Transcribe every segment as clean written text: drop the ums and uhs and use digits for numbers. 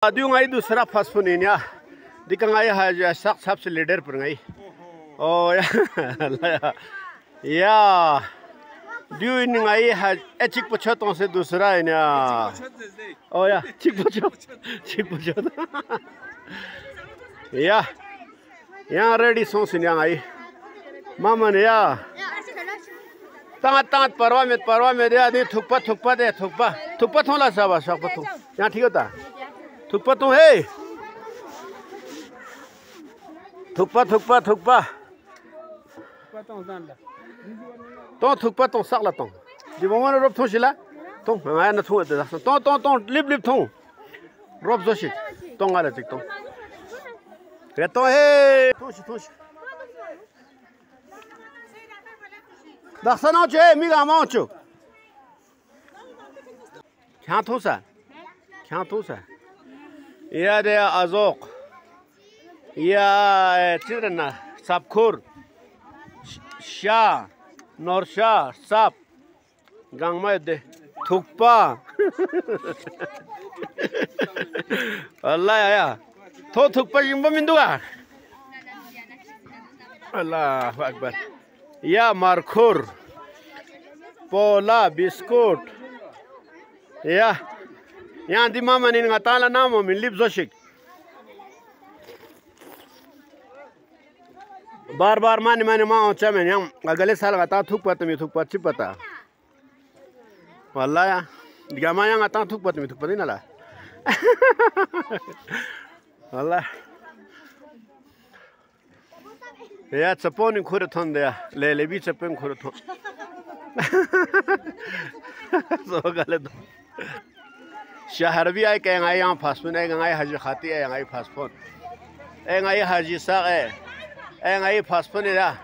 Diu ngai दूसरा first phone इन्या दिखा ngai है sak सबसे लीडर पर ngai oh ya diu ini ngai है चीक पछतों से दूसरा इन्या oh ya चीक पछत ya yang ready song sinya ngai mama ne ya tangat parwa में dia ni थुकपा दे थुकपा थोला साबा सकपा थु यहाँ ठीक होता थुकपा तू है थुकपा तो थुकपा तो सकला तो जीवन रोब थो शिला तो मैं न थो दे तो लिप थो रोब जोशी तो गाले चिक तो रे तो है थोश दखसना चे मिगा माचो क्या थोसा या दे अजोक या चिरना सबखुर शाह नौरशाह साप गांगमा दे थुकपा अल्लाह आया थो थुकपा जिम्बा मिंदुआ अल्लाह अकबर या मारखुर पोला बिस्कुट या यहाँ दी मामा नी ngataला नाम में लिप जोशिक बार माने माँ चा में यहाँ अगले साल गता थुक पता चिपता वाला या दिगामा यहाँ गता थुक पता ना ला वाला या चपोनी खुरे थोन दे ले भी चपें खुरे थोन सो गले दो शहर भी आए कहेंगे यहाँ फास्टफूड है कहेंगे हाजी खाती है यहाँ फास्टफूड कहेंगे हाजी साग है कहेंगे फास्टफूड है यार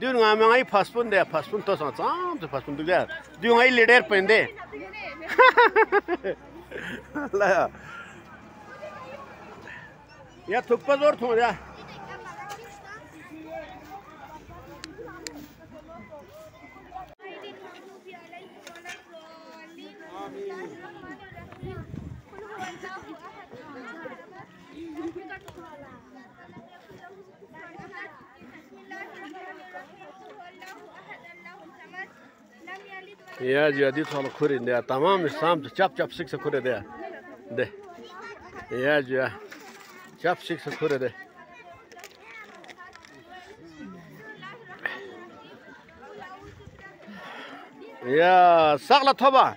दूर गाँव में कहेंगे फास्टफूड है फास्टफूड तो सांस तो फास्टफूड तो यार दूर कहेंगे लीडर पहनते या थुप्पा जोर थोड़ा यार या jadi soal kurin dia tamam Islam cap siksa kure dia deh ya dia cap siksa kure deh ya sakla thoba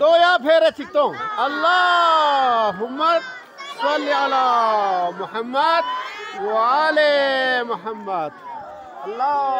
तो या फिर चिकतो अल्लाहुम्मा सल्ली अला मुहम्मद व आले मुहम्मद अल्लाह